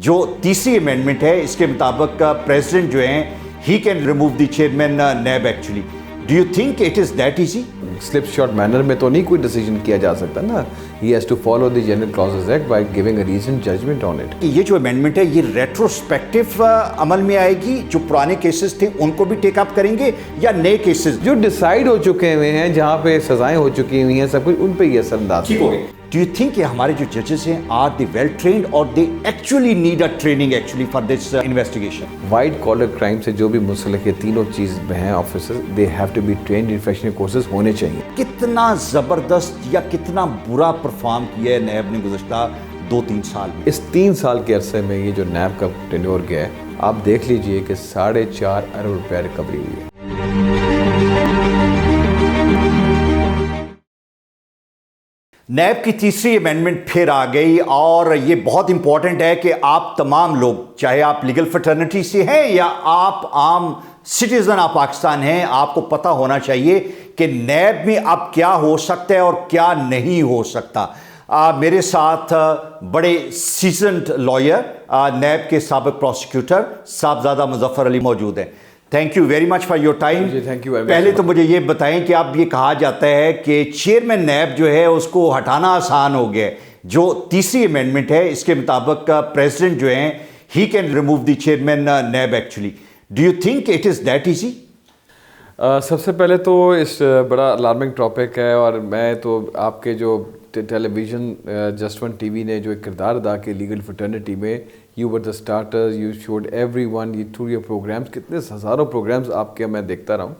جو تیسری امینڈمنٹ ہے اس کے مطابق پریزیڈنٹ جو ہیں ہی can remove the chairman NAB actually. Do you think it is that easy? Slip short manner میں تو نہیں کوئی ڈیسیجن کیا جا سکتا نا. He has to follow the general clauses act by giving a reasoned judgment on it. یہ جو امینڈمنٹ ہے یہ ریٹروسپیکٹو عمل میں آئے گی؟ جو پرانے کیسز تھے ان کو بھی ٹیک اپ کریں گے یا نئے کیسز جو ڈیسائیڈ ہو چکے ہوئے ہیں, جہاں پہ سزائیں ہو چکی ہوئی ہیں, سب کچھ ان پہ یہ اثر انداز ہوگا؟ Do you think کہ ہمارے جو ججز ہیں are they well trained or they actually need a training actually for this investigation? White collar crime سے جو بھی منسلک یہ تینوں چیز ہیں officers, they have to be trained in refreshing courses ہونے چاہیے. کتنا زبردست یا کتنا برا پرفارم کیا ہے نیب نے گزشتہ 2-3 سال میں؟ اس 3 سال کے عرصے میں یہ جو نیب کا ٹینیور گیا ہے, آپ دیکھ لیجئے کہ 4.5 ارب روپے ریکوری ہوئی ہے. نیب کی تیسری امینڈمنٹ پھر آ گئی اور یہ بہت امپورٹنٹ ہے کہ آپ تمام لوگ, چاہے آپ لیگل فرٹرنٹی سے ہیں یا آپ عام سٹیزن آف پاکستان ہیں, آپ کو پتہ ہونا چاہیے کہ نیب میں اب کیا ہو سکتا ہے اور کیا نہیں ہو سکتا. میرے ساتھ بڑے سیزنڈ لائر نیب کے سابق پروسیکیوٹر صاحبزادہ مظفر علی موجود ہیں. Thank you very much for your time. پہلے تو مجھے یہ بتائیں کہ اب یہ کہا جاتا ہے کہ چیئرمین نیب جو ہے اس کو ہٹانا آسان ہو گیا ہے. جو تیسری امینڈمنٹ ہے اس کے مطابق پریزیڈنٹ جو ہیں ہی can remove the chairman NAB actually. Do you think it is that easy? سب سے پہلے تو اس بڑا الارمنگ ٹاپک ہے, اور میں تو آپ کے جو television just one T V نے جو ایک کردار ادا کیا لیگل فرٹرنٹی میں, you were the starters, you showed every one through your programmes, کتنے ہزاروں پروگرامس آپ کے میں دیکھتا رہا ہوں.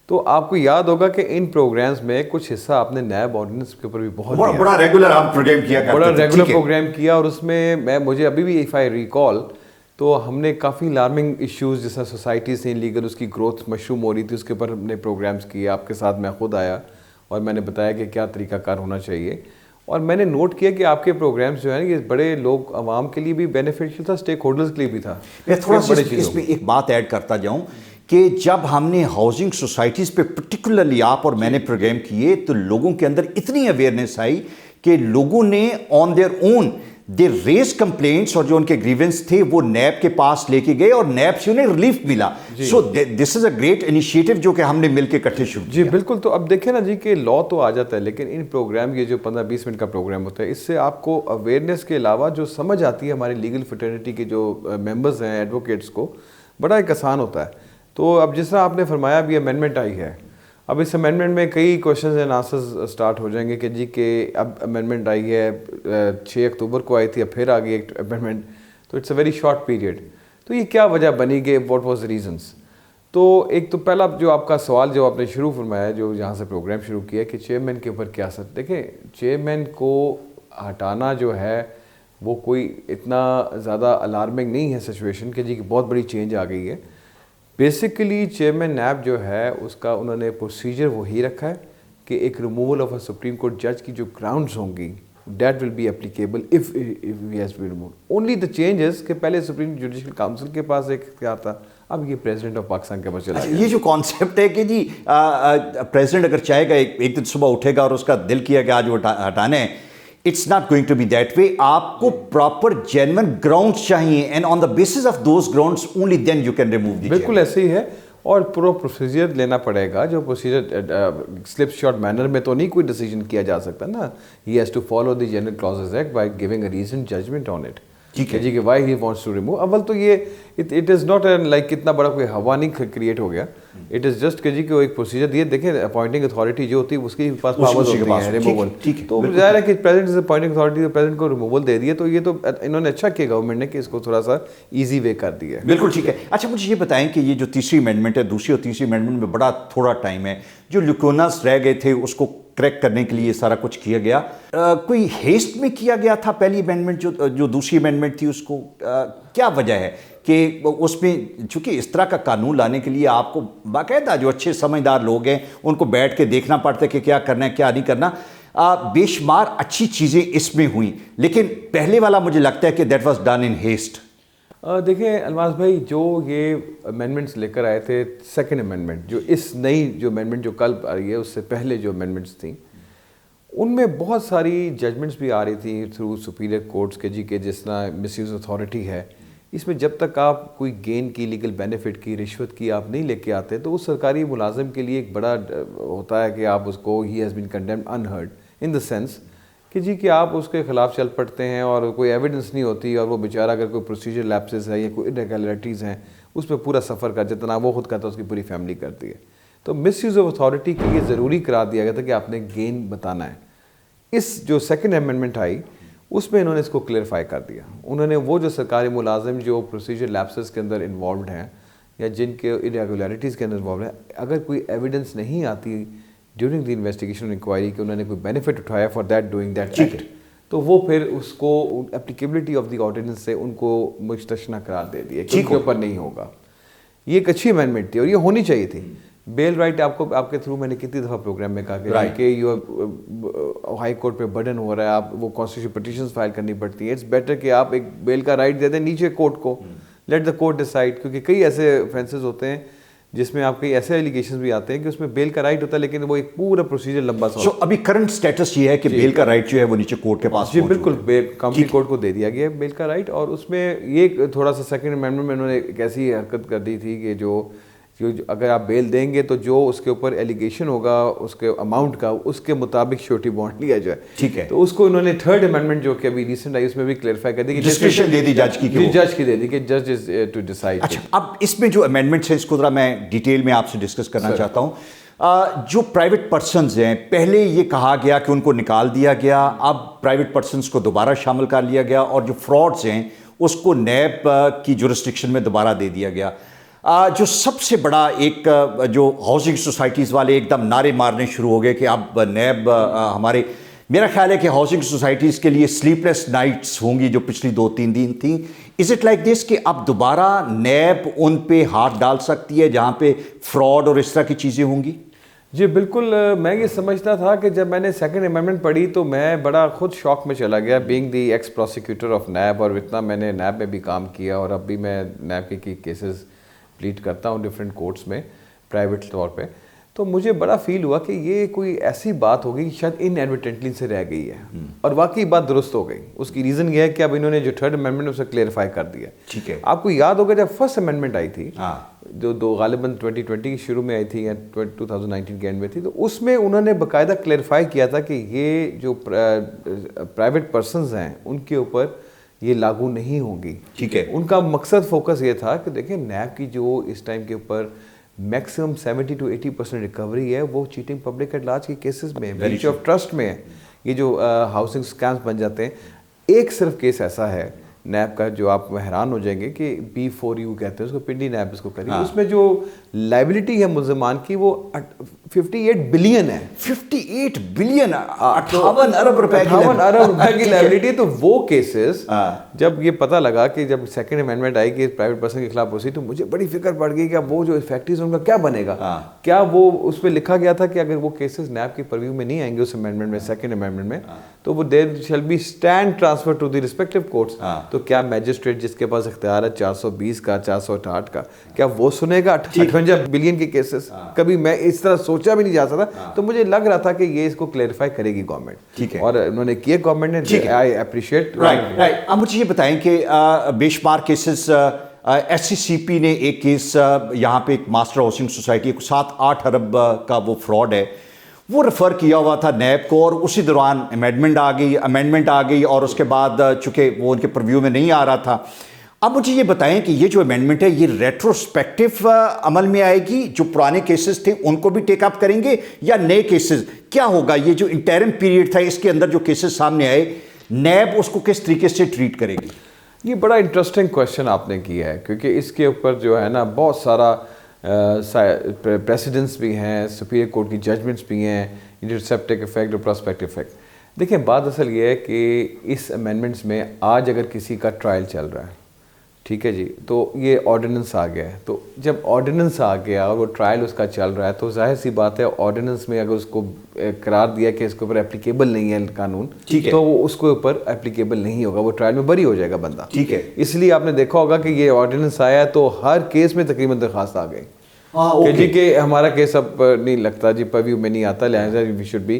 تو آپ کو یاد ہوگا کہ ان پروگرامس میں کچھ حصہ آپ نے نیب آرڈیننس کے اوپر بھی بہت بڑا ریگولر پروگرام کیا, اور اس میں مجھے ابھی بھی اف آئی ریکال تو ہم نے کافی الارمنگ ایشوز جیسا سوسائٹیز تھیں لیگل, اس کی گروتھ مشروع ہو رہی تھی, اس کے اوپر ہم نے پروگرامس کیے. آپ کے ساتھ میں خود آیا اور میں نے بتایا کہ کیا طریقہ کار ہونا چاہیے, اور میں نے نوٹ کیا کہ آپ کے پروگرامس جو ہیں یہ بڑے لوگ عوام کے لیے بھی بینیفیشیل تھا, اسٹیک ہولڈرز کے لیے بھی تھا. میں تھوڑا سا اس میں ایک بات ایڈ کرتا جاؤں کہ جب ہم نے ہاؤسنگ سوسائٹیز پہ پرٹیکولرلی آپ اور میں نے پروگرام کیے تو لوگوں کے اندر اتنی اویئرنیس آئی کہ لوگوں نے on their own they raise complaints, اور جو ان کے گریونس تھے وہ نیب کے پاس لے کے گئے اور نیب سے انہیں ریلیف ملا. سو دس از اے گریٹ انیشیٹو جو کہ ہم نے مل کے اکٹھے شروع کیا. جی بالکل. تو اب دیکھیں نا جی کہ لا تو آ جاتا ہے, لیکن ان پروگرام یہ جو 15-20 منٹ کا پروگرام ہوتا ہے, اس سے آپ کو اویئرنیس کے علاوہ جو سمجھ آتی ہے ہماری لیگل فرٹرنیٹی کے جو ممبرز ہیں ایڈوکیٹس کو, بڑا ایک آسان ہوتا ہے. تو اب جس طرح آپ نے فرمایا ابھی امینڈمنٹ آئی ہے, اب اس امینڈمنٹ میں کئی کوشچنز اینڈ آنسرز اسٹارٹ ہو جائیں گے کہ جی کہ اب امینڈمنٹ آئی ہے 6 اکتوبر کو آئی تھی, اب پھر آ گئی ایک امینڈمنٹ, تو it's a very short period. تو یہ کیا وجہ بنی کہ واٹ واز ریزنس؟ تو ایک تو پہلا جو آپ کا سوال جو آپ نے شروع فرمایا, جو یہاں سے پروگرام شروع کیا کہ چیئرمین کے اوپر کیا اثر. دیکھیں چیئرمین کو ہٹانا جو ہے وہ کوئی اتنا زیادہ الارمنگ نہیں ہے سچویشن کہ جی کہ بہت بڑی چینج آ گئی ہے. بیسیکلی چیئرمین نیب جو ہے اس کا انہوں نے پروسیجر وہی رکھا ہے کہ ایک removal of a supreme court جج کی جو گراؤنڈز ہوں گی that will be applicable if he has be removed. Only the change is کہ پہلے سپریم جوڈیشل کاؤنسل کے پاس ایک اختیار تھا, اب یہ پریزیڈنٹ آف پاکستان کے پاس چلا گیا. یہ جو کانسیپٹ ہے کہ جی پریزیڈنٹ اگر چاہے گا ایک دن صبح اٹھے گا اور اس کا دل کیا کہ آج وہ ہٹانے ہیں, it's not going to be that way. آپ کو پراپر جینوئن گراؤنڈس چاہیے and on the basis of those grounds only then you can remove the. بالکل ایسے ہی ہے, اور پورا پروسیجر لینا پڑے گا. جو پروسیجر سلپ شارٹ مینر میں تو نہیں کوئی ڈیسیجن کیا جا سکتا نا. He has to follow the general clauses act by giving a reasoned judgment on it. ٹھیک ہے جی کہ why he wants to remove. اول تو یہ اٹ از ناٹ لائک اتنا بڑا کوئی ہوا نہیں کریٹ ہو گیا. اٹ از جسٹ کہ جی کہ وہ ایک پروسیجر دیے. دیکھیں اپوائنٹنگ اتھارٹی جو ہوتی ہے اس کے پاس پاورز ہوتی ہیں ریموول. تو ظاہر ہے کہ پریزیڈنٹ از اپوائنٹنگ اتھارٹی, پریزیڈنٹ کو ریموول دے دیے. تو یہ تو انہوں نے اچھا کیا گورنمنٹ نے کہ اس کو تھوڑا سا ایزی وے کر دیا. بالکل ٹھیک ہے. اچھا مجھے یہ بتائیں کہ یہ جو تیسری امینڈمنٹ ہے, دوسری اور تیسری امینڈمنٹ میں بڑا تھوڑا ٹائم ہے, جو لیکوناس رہ گئے تھے اس کو کریکٹ کرنے کے لیے سارا کچھ کیا گیا. کوئی ہیسٹ میں کیا گیا تھا پہلی امینڈمنٹ جو دوسری امینڈمنٹ تھی, اس کو کیا وجہ ہے کہ اس میں چونکہ اس طرح کا قانون لانے کے لیے آپ کو باقاعدہ جو اچھے سمجھدار لوگ ہیں ان کو بیٹھ کے دیکھنا پڑتا ہے کہ کیا کرنا ہے کیا نہیں کرنا. بے شمار اچھی چیزیں اس میں ہوئیں, لیکن پہلے والا مجھے لگتا ہے کہ that was done in heist. دیکھیں الماس بھائی, جو یہ امینڈمنٹس لے کر آئے تھے, سیکنڈ امینڈمنٹ جو اس نئی جو امینڈمنٹ جو کل آ رہی ہے اس سے پہلے جو امینڈمنٹس تھیں, ان میں بہت ساری ججمنٹس بھی آ رہی تھیں تھرو سپیریئر کورٹس کے جی کہ جس طرح مس یوز اتھارٹی ہے، اس میں جب تک آپ کوئی گین کی، لیگل بینیفٹ کی، رشوت کی آپ نہیں لے کے آتے تو اس سرکاری ملازم کے لیے ایک بڑا ہوتا ہے کہ آپ اس کو he has been condemned unheard in the sense کہ جی کہ آپ اس کے خلاف چل پڑتے ہیں اور کوئی ایویڈنس نہیں ہوتی، اور وہ بیچارہ اگر کوئی پروسیجر لیپسز ہے یا کوئی irregularities ہیں اس پہ پورا سفر کا جتنا وہ خود کرتا ہے اس کی پوری فیملی کرتی ہے. تو مس یوز آف اتھارٹی کے لیے ضروری قرار دیا گیا تھا کہ آپ نے گین بتانا ہے. اس جو سیکنڈ امینڈمنٹ آئی اس میں انہوں نے اس کو کلیئرفائی کر دیا. انہوں نے وہ جو سرکاری ملازم جو پروسیجر لیپسز کے اندر انوالوڈ ہیں یا جن کے irregularities کے اندر انوالوڈ ہیں، اگر کوئی ایویڈنس نہیں آتی ڈیورنگ دی انویسٹیگیشن انکوائری کہ انہوں نے کوئی بینیفٹ اٹھایا for that doing that act, تو وہ پھر اس کو اپلیکیبلٹی آف دی آرڈیننس سے ان کو مستثنیٰ قرار دے دیا کہ ان کے اوپر نہیں ہوگا. یہ ایک اچھی امینڈمنٹ تھی اور یہ ہونی چاہیے تھی. بیل رائٹ آپ کے تھرو میں نے کتنی دفعہ پروگرام میں کہا کہ ہائی کورٹ پہ برڈن ہو رہا ہے، آپ وہ کانسٹیٹیوشن پٹیشنز فائل کرنی پڑتی ہیں. اٹس بیٹر کہ آپ ایک بیل کا رائٹ دے دیں نیچے کورٹ کو، لیٹ دا کورٹ ڈیسائڈ، کیونکہ کئی ایسے offences ہوتے ہیں جس میں آپ کئی ایسے ایلیگیشنز بھی آتے ہیں کہ اس میں بیل کا رائٹ ہوتا ہے لیکن وہ ایک پورا پروسیجر لمبا سا. ابھی کرنٹ سٹیٹس یہ ہے کہ بیل کا رائٹ جو ہے وہ نیچے کورٹ کے پاس، جی بالکل، کاؤنٹی کورٹ کو دے دیا گیا بیل کا رائٹ. اور اس میں یہ تھوڑا سا سیکنڈ امینڈمنٹ میں انہوں نے ایک ایسی حرکت کر دی تھی کہ جو اگر آپ بیل دیں گے تو جو اس کے اوپر ایلیگیشن ہوگا اس کے اماؤنٹ کا، اس کے مطابق شیورٹی بانڈ لیا جائے. ٹھیک ہے. تو اس کو انہوں نے تھرڈ امینڈمنٹ جو کہ ابھی ریسنٹ آئی اس میں بھی کلیئرفائی کر دی کہ ڈسکریشن دے دی جج کی، جج کی دے دی کہ جج از ٹو ڈیسائڈ. اچھا، اب اس میں جو امینڈمنٹس ہیں اس کو ذرا میں ڈیٹیل میں آپ سے ڈسکس کرنا چاہتا ہوں. جو پرائیویٹ پرسنز ہیں، پہلے یہ کہا گیا کہ ان کو نکال دیا گیا، اب پرائیویٹ پرسنز کو دوبارہ شامل کر لیا گیا، اور جو فراڈز ہیں اس کو نیب کی جورسڈکشن میں دوبارہ دے دیا گیا. جو سب سے بڑا ایک جو ہاؤسنگ سوسائٹیز والے ایک دم نعرے مارنے شروع ہو گئے کہ اب نیب ہمارے، میرا خیال ہے کہ ہاؤسنگ سوسائٹیز کے لیے سلیپ لیس نائٹس ہوں گی جو پچھلی 2-3 دن تھیں. از اٹ لائک دس کہ اب دوبارہ نیب ان پہ ہاتھ ڈال سکتی ہے جہاں پہ فراڈ اور اس طرح کی چیزیں ہوں گی؟ جی بالکل. میں یہ سمجھتا تھا کہ جب میں نے سیکنڈ امینڈمنٹ پڑھی تو میں بڑا خود شوق میں چلا گیا، being the x prosecutor of NAB, اور اتنا میں نے نیب میں بھی کام کیا اور اب بھی میں نیب کے کیسز پلیٹ کرتا ہوں ڈفرینٹ کورٹس میں پرائیویٹ طور پہ. تو مجھے بڑا فیل ہوا کہ یہ کوئی ایسی بات ہوگی شاید ان ایڈورٹنٹلی سے رہ گئی ہے، اور واقعی بات درست ہو گئی. اس کی ریزن یہ ہے کہ اب انہوں نے جو تھرڈ امینڈمنٹ اسے کلیئرفائی کر دیا. ٹھیک ہے. آپ کو یاد ہوگا جب فرسٹ امینڈمنٹ آئی تھی جو غالباً 2020 کی شروع میں آئی تھی یا 2019 کے اینڈ میں تھی، تو اس میں انہوں نے باقاعدہ کلیئرفائی کیا تھا کہ یہ جو پرائیویٹ پرسنز ہیں ان کے اوپر یہ لاگو نہیں ہوں گی. ٹھیک ہے. ان کا مقصد فوکس یہ تھا کہ دیکھیں نیب کی جو اس ٹائم کے اوپر میکسیمم 70 to 80% ریکوری ہے وہ چیٹنگ پبلک ایٹ لارج کے کیسز میں، بریچ آف ٹرسٹ میں ہے. یہ جو ہاؤسنگ اسکیمس بن جاتے ہیں، ایک صرف کیس ایسا ہے نیب کا جو آپ حیران ہو جائیں گے کہ B4U کہتے ہیں اس کو، پنڈی نیب اس کو کری. اس میں جو لائبلٹی ہے ملزمان کی وہ 58 بلین ہے. 58 بلین، 58 ارب روپے کی لائبلٹی. تو وہ کیسز جب یہ پتہ لگا کہ جب سیکنڈ امینڈمنٹ آئی کہ پرائیویٹ پرسن کے خلاف پروسیڈ، تو مجھے بڑی فکر پڑ گئی کہ اب وہ جو افیکٹیوز ان کا کیا بنے گا. کیا وہ اس پہ لکھا گیا تھا کہ اگر وہ کیسز نیب کی پرویو میں نہیں آئیں گے اس امینڈمنٹ میں، سیکنڈ امینڈمنٹ میں، تو وہ there shall be stand transfer to the respective courts. تو کیا میجسٹریٹ جس کے پاس اختیار ہے 420 کا 468 کا، کیا وہ سنے گا 58 بلین کے کیسز؟ کبھی میں اس طرح سوچا بھی نہیں جا سکتا. تو مجھے لگ رہا تھا کہ یہ اس کو کلیئرفائی کرے گی گورنمنٹ، اور انہوں نے کیا گورنمنٹ نے. I appreciate. اب مجھے یہ بتائیں کہ بے شمار کیسز SCCP نے ایک کیس یہاں پہ ایک ماسٹر ہاؤسنگ سوسائٹی 7-8 ارب کا وہ فراڈ ہے، وہ ریفر کیا ہوا تھا نیب کو، اور اسی دوران امینڈمنٹ آ گئی اور اس کے بعد چونکہ وہ ان کے پرویو میں نہیں آ رہا تھا. اب مجھے یہ بتائیں کہ یہ جو امینڈمنٹ ہے یہ ریٹروسپیکٹیو عمل میں آئے گی؟ جو پرانے کیسز تھے ان کو بھی ٹیک اپ کریں گے یا نئے کیسز؟ کیا ہوگا یہ جو انٹرم پیریڈ تھا اس کے اندر جو کیسز سامنے آئے، نیب اس کو کس طریقے سے ٹریٹ کرے گی؟ یہ بڑا انٹرسٹنگ کویشچن آپ نے کیا ہے، کیونکہ اس کے اوپر جو ہے نا بہت سارا پریسیڈنٹس بھی ہیں، سپیریئر کورٹ کی ججمنٹس بھی ہیں، انٹرسیپٹک افیکٹ اور پراسپیکٹو افیکٹ. دیکھیں بات اصل یہ ہے کہ اس امینڈمنٹس میں آج اگر کسی کا ٹرائل چل رہا ہے، ٹھیک ہے جی، تو یہ آرڈیننس آ گیا ہے. تو جب آرڈیننس آ گیا اور وہ ٹرائل اس کا چل رہا ہے تو ظاہر سی بات ہے آرڈیننس میں اگر اس کو قرار دیا کہ اس کے اوپر اپلیکیبل نہیں ہے قانون، تو وہ اس کے اوپر اپلیکیبل نہیں ہوگا، وہ ٹرائل میں بری ہو جائے گا بندہ. ٹھیک ہے. اس لیے آپ نے دیکھا ہوگا کہ یہ آرڈیننس آیا ہے تو ہر کیس میں تقریباً درخواست آ گئی کہ جی کہ ہمارا کیس اب نہیں لگتا جی پرویو میں نہیں آتا، لہٰذا we should be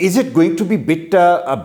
Is it going to be bit a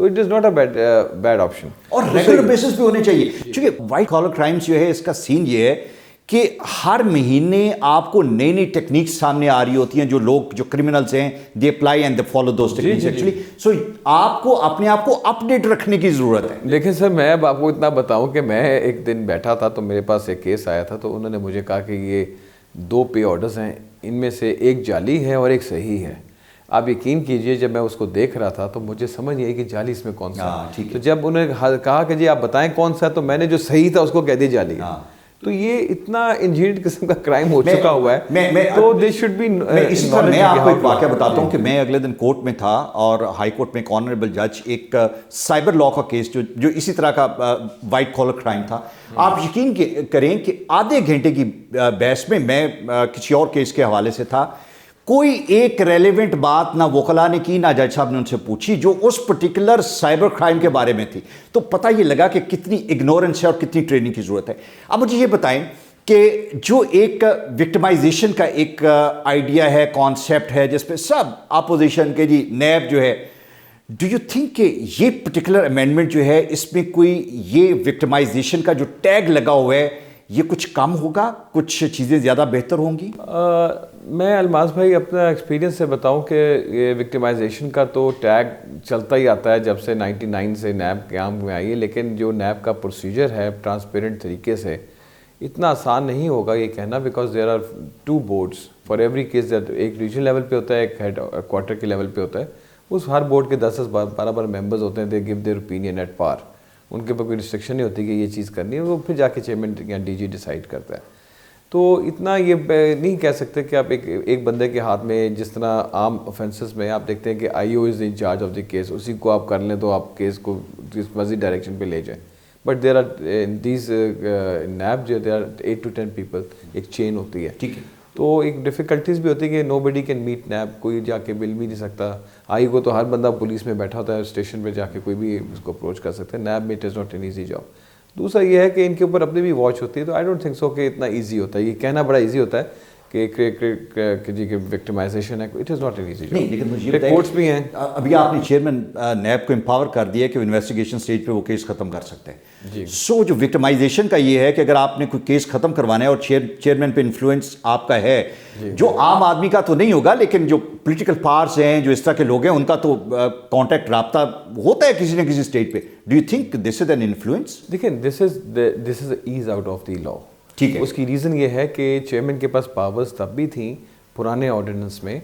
تو it is not a bad option. اور ریگولر بیسس پہ ہونے چاہیے, چونکہ وائٹ کالر کرائمس جو ہے اس کا سین یہ ہے کہ ہر مہینے آپ کو نئی نئی ٹیکنیکس سامنے آ رہی ہوتی ہیں, جو لوگ جو کرمنلز ہیں they apply and they follow those techniques actually. So آپ کو اپنے آپ کو اپڈیٹ رکھنے کی ضرورت ہے. لیکن سر میں اب آپ کو اتنا بتاؤں کہ میں ایک دن بیٹھا تھا تو میرے پاس ایک کیس آیا تھا, تو انہوں نے مجھے کہا کہ یہ 2 پے آرڈرز ہیں, ان میں سے ایک جعلی ہے اور ایک صحیح ہے. آپ یقین کیجئے جب میں اس کو دیکھ رہا تھا تو مجھے سمجھ نہیں آئی کہ جعلی اس میں کون سا ہے. تو جب انہوں نے کہا کہ جی آپ بتائیں کون سا ہے, تو میں نے جو صحیح تھا اس کو کہہ دیا جعلی ہے. تو یہ اتنا انجینئرڈ قسم کا کرائم ہو چکا ہوا ہے, تو دے شوڈ بی. اسی طرح میں آپ کو ایک واقعہ بتاتا ہوں کہ میں اگلے دن کورٹ میں تھا اور ہائی کورٹ میں ایک آنریبل جج ایک سائبر لا کا کیس جو اسی طرح کا وائٹ کالر کرائم تھا. آپ یقین کریں کہ آدھے گھنٹے کی بحث میں کسی اور کیس کے حوالے سے تھا, کوئی ایک ریلیونٹ بات نہ وکلا نے کی نہ جج صاحب نے ان سے پوچھی جو اس پرٹیکولر سائبر کرائم کے بارے میں تھی. تو پتہ یہ لگا کہ کتنی اگنورنس ہے اور کتنی ٹریننگ کی ضرورت ہے. اب مجھے یہ بتائیں کہ جو ایک وکٹمائزیشن کا ایک آئیڈیا ہے, کانسیپٹ ہے, جس پہ سب اپوزیشن کے جی نیب جو ہے, ڈو یو تھنک کہ یہ پرٹیکولر امینڈمنٹ جو ہے اس میں کوئی یہ وکٹمائزیشن کا جو ٹیگ لگا ہوا ہے یہ کچھ کم ہوگا, کچھ چیزیں زیادہ بہتر ہوں گی؟ میں الماس بھائی اپنا ایکسپیرینس سے بتاؤں کہ یہ وکٹمائزیشن کا تو ٹیگ چلتا ہی آتا ہے جب سے 99 سے نیب قیام میں آئی ہے, لیکن جو نیب کا پروسیجر ہے ٹرانسپیرنٹ طریقے سے, اتنا آسان نہیں ہوگا یہ کہنا, because there are 2 boards for every case. ایک ریجنل لیول پہ ہوتا ہے, ایک ہیڈ کوارٹر کے لیول پہ ہوتا ہے. اس ہر بورڈ کے 10-12 ممبرز ہوتے ہیں, they gave their opinion at par. ان کے اوپر کوئی ریسٹرکشن نہیں ہوتی کہ یہ چیز کرنی ہے, وہ پھر جا کے چیئرمین یا ڈی جی ڈیسائیڈ کرتا ہے. تو اتنا یہ نہیں کہہ سکتے کہ آپ ایک بندے کے ہاتھ میں, جس طرح عام اوفینسز میں آپ دیکھتے ہیں کہ I O is in charge of the case, اسی کو آپ کر لیں تو آپ کیس کو جس مرضی ڈائریکشن پہ لے جائیں. But there are these NAB جو دیر آر 8 to 10 پیپل, ایک چین ہوتی ہے. ٹھیک ہے. تو ایک ڈیفیکلٹیز بھی ہوتی ہے کہ نو بڈی کین میٹ نیب, کوئی جا کے مل بھی نہیں سکتا. آئی کو تو ہر بندہ پولیس میں بیٹھا ہوتا ہے, اسٹیشن پہ جا کے کوئی بھی اس کو اپروچ کر سکتے ہیں. نیب میں it is not an easy job. دوسرا یہ ہے کہ ان کے اوپر اپنی بھی واچ ہوتی ہے, تو آئی ڈونٹ تھنک سو کہ اتنا ایزی ہوتا ہے. یہ کہنا بڑا ایزی ہوتا ہے کہ جی کہ وکٹمائزیشن ہے, it is not an easy job. نہیں, لیکن مجھے رپورٹس بھی ہیں. ابھی آپ نے چیئرمین نیب کو امپاور کر دیا کہ وہ انویسٹیگیشن سٹیج پہ وہ کیس ختم کر سکتے ہیں. سو جو وکٹمائزیشن کا یہ ہے کہ اگر آپ نے کوئی کیس ختم کروانا ہے اور چیئرمین پہ انفلوئنس آپ کا ہے, جو عام آدمی کا تو نہیں ہوگا, لیکن جو پولیٹیکل پاورز ہیں, جو اس طرح کے لوگ ہیں, ان کا تو کانٹیکٹ رابطہ ہوتا ہے کسی نہ کسی اسٹیج پہ. Do you think this is an influence? دیکھیں, this is as out of the law. ٹھیک ہے. اس کی ریزن یہ ہے کہ چیئرمین کے پاس پاورز تب بھی تھیں پرانے آرڈیننس میں.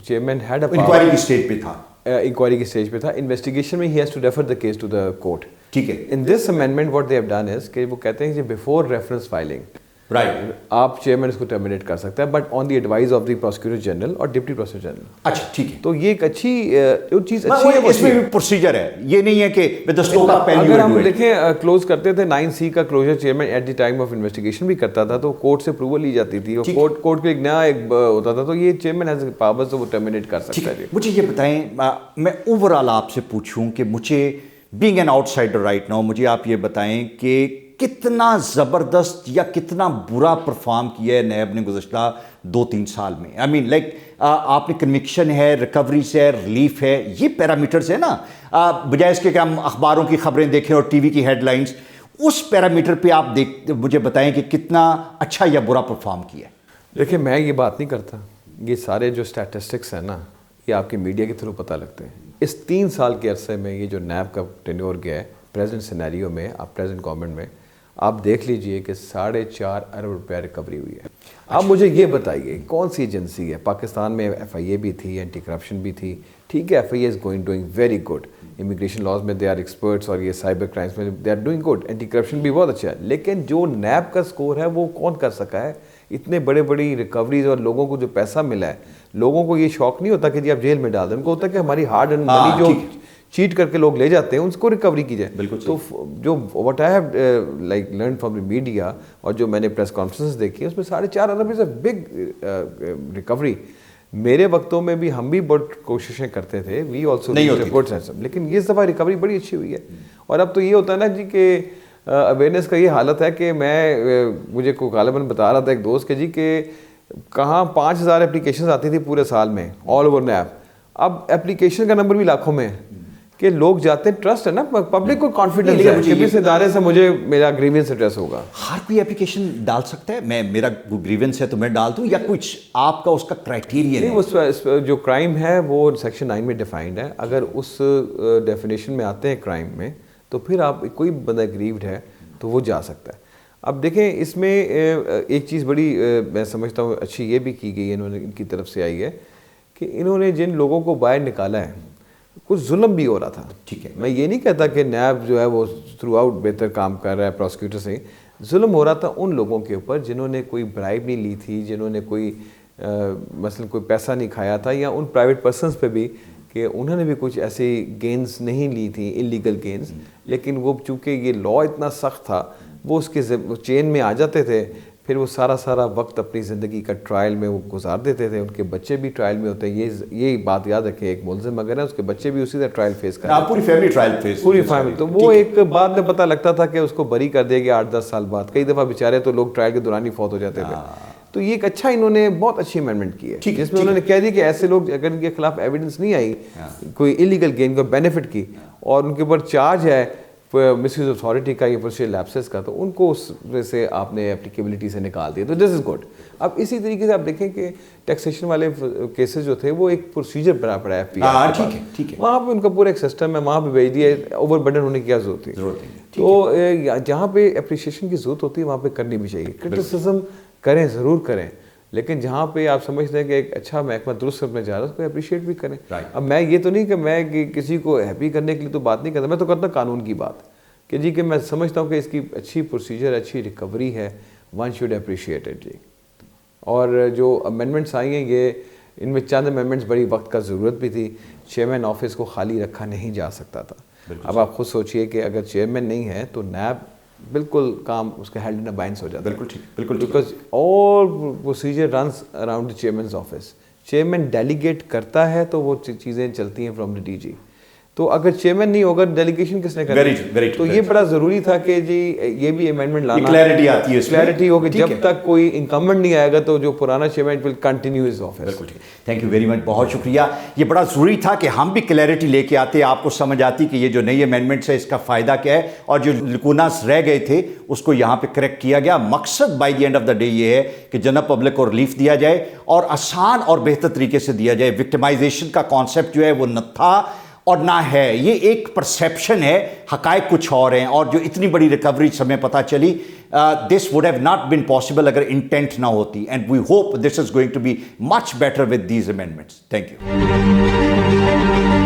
چیئرمین ہیڈ انکوائری کی اسٹیج پہ تھا, انکوائری کی اسٹیج پہ تھا. انویسٹیگیشن میں he has to refer the case to the court. ٹھیک ہے. In this amendment what they have done is کہ وہ کہتے ہیں کہ بفور ریفرنس فائلنگ رائٹ آپ چیئرمین اس کو ٹرمینیٹ کر سکتا ہے, but on the advice of the prosecutor general اور ڈپٹی پروسیکیوٹر جنرل. اچھا ٹھیک ہے. تو یہ ایک اچھی چیز اچھی ہے. اس میں بھی پروسیجر ہے, یہ نہیں ہے کہ اگر ہم دیکھیں کلوز کرتے تھے 9C کا closure chairman at the time of investigation بھی کرتا تھا, تو کورٹ سے اپروول لی جاتی تھی, اور کورٹ کے ایک نیا ایک ہوتا تھا, تو یہ چیئرمین ایز پاورز تو وہ ٹرمینیٹ کر سکتا ہے. مجھے یہ بتائیں, میں اوور آل آپ سے پوچھوں کہ مجھے being an out cider right now, مجھے آپ یہ بتائیں کہ کتنا زبردست یا کتنا برا پرفارم کیا ہے نیب نے گزشتہ 2-3 سال میں. آئی مین لائک آپ نے کنوکشن ہے, ریکوریز ہے, ریلیف ہے, یہ پیرامیٹرز ہیں نا, بجائے اس کے کہ ہم اخباروں کی خبریں دیکھیں اور ٹی وی کی ہیڈ لائنز, اس پیرامیٹر پہ آپ مجھے بتائیں کہ کتنا اچھا یا برا پرفارم کیا ہے. دیکھیں, میں یہ بات نہیں کرتا, یہ سارے جو اسٹیٹسٹکس ہیں نا, یہ آپ کے میڈیا کے تھرو پتہ لگتے ہیں. اس 3 سال کے عرصے میں یہ جو نیب کا ٹینیور گیا ہے پریزنٹ سینیریو میں, آپ پریزنٹ گورنمنٹ میں آپ دیکھ لیجئے کہ 4.5 ارب روپیہ ریکوری ہوئی ہے. اب مجھے یہ بتائیے کون سی ایجنسی ہے؟ پاکستان میں FIA بھی تھی, اینٹی کرپشن بھی تھی, ٹھیک ہے, FIA is doing very good, immigration laws میں دے آر ایکسپرٹس, اور یہ سائبر کرائمس میں they are doing good, anti corruption بھی بہت اچھا ہے. لیکن جو نیب کا سکور ہے وہ کون کر سکا ہے؟ اتنے بڑی ریکوریز اور لوگوں کو جو پیسہ ملا ہے, لوگوں کو یہ شوق نہیں ہوتا کہ جی آپ جیل میں ڈال دیں, ان کو ہوتا ہے کہ ہماری ہارڈ اینڈ منی جو چیٹ کر کے لوگ لے جاتے ہیں اس کو ریکوری کی جائے. بالکل. تو جو what I have like learn from the media, اور جو میں نے پریس کانفرنس دیکھی اس میں 4.5 ارب از اے بگ ریکوری. میرے وقتوں میں بھی ہم بھی بہت کوششیں کرتے تھے, وی آلسو لیکن یہ دفعہ ریکوری بڑی اچھی ہوئی ہے. اور اب تو یہ ہوتا ہے نا جی کہ اویئرنیس کا یہ حالت ہے کہ مجھے کو غالباً بتا رہا تھا ایک دوست کہ جی کہ کہاں 5000 اپلیکیشنز آتی تھی پورے سال میں آل اوور نیب, اب اپلیکیشن کا نمبر بھی لاکھوں میں ہے کہ لوگ جاتے ہیں, ٹرسٹ ہے نا, پبلک کو کانفیڈنس نہیں، ہے مجھے کہ اس ادارے سے مجھے میرا گریوینس ایڈریس ہوگا. ہر کوئی اپلیکیشن ڈال سکتا ہے؟ میرا گریونس ہے تو میں ڈال دوں, یا کچھ آپ کا اس کا کرائٹیریا نہیں, اس جو کرائم ہے وہ سیکشن 9 میں ڈیفائنڈ ہے. اگر اس ڈیفینیشن میں آتے ہیں کرائم میں تو پھر آپ کوئی بندہ گریوڈ ہے تو وہ جا سکتا ہے. اب دیکھیں اس میں ایک چیز بڑی میں سمجھتا ہوں اچھی یہ بھی کی گئی ہے, انہوں نے ان کی طرف سے آئی ہے کہ انہوں نے جن لوگوں کو باہر نکالا ہے کچھ ظلم بھی ہو رہا تھا. ٹھیک ہے, میں یہ نہیں کہتا کہ نیب جو ہے وہ تھرو آؤٹ بہتر کام کر رہا ہے, پروسیکیوٹر سے ظلم ہو رہا تھا ان لوگوں کے اوپر جنہوں نے کوئی برائب نہیں لی تھی, جنہوں نے کوئی مثلا کوئی پیسہ نہیں کھایا تھا, یا ان پرائیویٹ پرسنس پہ بھی کہ انہوں نے بھی کچھ ایسی گینز نہیں لی تھیں, انلیگل گینز, لیکن وہ چونکہ یہ لا اتنا سخت تھا وہ اس کے چین میں آ جاتے تھے, پھر وہ سارا وقت اپنی زندگی کا ٹرائل میں وہ گزار دیتے تھے. ان کے بچے بھی ٹرائل میں ہوتے ہیں, یہ بات یاد رکھیں, ایک ملزم اگر ہے اس کے بچے بھی اسی طرح ٹرائل فیس کرتے ہیں, پوری فیملی ٹرائل فیس, پوری فیملی. تو وہ ایک بعد میں پتہ لگتا تھا کہ اس کو بری کر دیا گیا 8-10 سال بعد. کئی دفعہ بیچارے تو لوگ ٹرائل کے دوران ہی فوت ہو جاتے تھے. تو یہ ایک اچھا انہوں نے بہت اچھی امینڈمنٹ کی ہے جس میں انہوں نے کہہ دیا کہ ایسے لوگ اگر ان کے خلاف ایویڈنس نہیں آئی کوئی انلیگل گین کو بینیفٹ کی اور ان کے اوپر چارج ہے مس یوز اتھارٹی کا یا پروسیجر لیپسز کا, تو ان کو اس سے آپ نے اپلیکیبلٹی سے نکال دیا. تو دس از گڈ. اب اسی طریقے سے آپ دیکھیں کہ ٹیکسیشن والے کیسز جو تھے وہ ایک پروسیجر بنا پڑا ہے ٹھیک ہے, وہاں پہ ان کا پورا ایک سسٹم ہے, وہاں پہ بھیج دیا, اوور برڈن ہونے کی کیا ضرورت تھی. تو جہاں پہ اپریشیشن کی ضرورت ہوتی ہے وہاں پہ کرنی بھی چاہیے. کرٹیسزم کریں, ضرور کریں, لیکن جہاں پہ آپ سمجھتے ہیں کہ ایک اچھا محکمہ درست کرنے جا رہا ہے اس کو اپریشیٹ بھی کریں. اب میں یہ تو نہیں کہ میں کسی کو ہیپی کرنے کے لیے تو بات نہیں کرتا, میں تو کرتا قانون کی بات کہ جی کہ میں سمجھتا ہوں کہ اس کی اچھی پروسیجر, اچھی ریکوری ہے, ون شوڈ اپریشیٹ اٹ. جی, اور جو امینڈمنٹس آئی ہیں یہ ان میں چند امینڈمنٹس بڑی وقت کا ضرورت بھی تھی. چیئرمین آفس کو خالی رکھا نہیں جا سکتا تھا. اب آپ خود سوچئے کہ اگر چیئرمین نہیں ہے تو نیب بالکل کام اس کا ہیلڈ ان ابائنس ہو جاتا ہے. بالکل, because all procedure runs around the chairman's office. Chairman delegate کرتا ہے تو وہ چیزیں چلتی ہیں فرام دا ڈی جی. تو اگر چیئرمین نہیں ہوگا ڈیلیگیشن کس نے کرنا؟ تو یہ بڑا ضروری تھا کہ جی یہ بھی امینڈمنٹ لانا, کلیئرٹی آتی ہے, کلیئرٹی ہوگی. جب تک کوئی انکمبنٹ نہیں آئے گا تو جو پرانا chairman will continue his office. بالکل ٹھیک, تھینک یو ویری مچ, بہت شکریہ. یہ بڑا ضروری تھا کہ ہم بھی کلیئرٹی لے کے آتے, آپ کو سمجھ آتی کہ یہ جو نئی امینڈمنٹس ہے اس کا فائدہ کیا ہے, اور جو لکوناس رہ گئے تھے اس کو یہاں پہ کریکٹ کیا گیا. مقصد by the end of the day یہ ہے کہ جنرل پبلک کو ریلیف دیا جائے اور آسان اور بہتر طریقے سے دیا جائے. وکٹمائزیشن کا کانسیپٹ جو ہے وہ نہ تھا اور نہ ہے, یہ ایک پرسیپشن ہے, حقائق کچھ اور ہیں. اور جو اتنی بڑی ریکوری ہمیں پتہ چلی, this would have not been possible اگر انٹینٹ نہ ہوتی. And we hope this is going to be much better with these amendments. Thank you.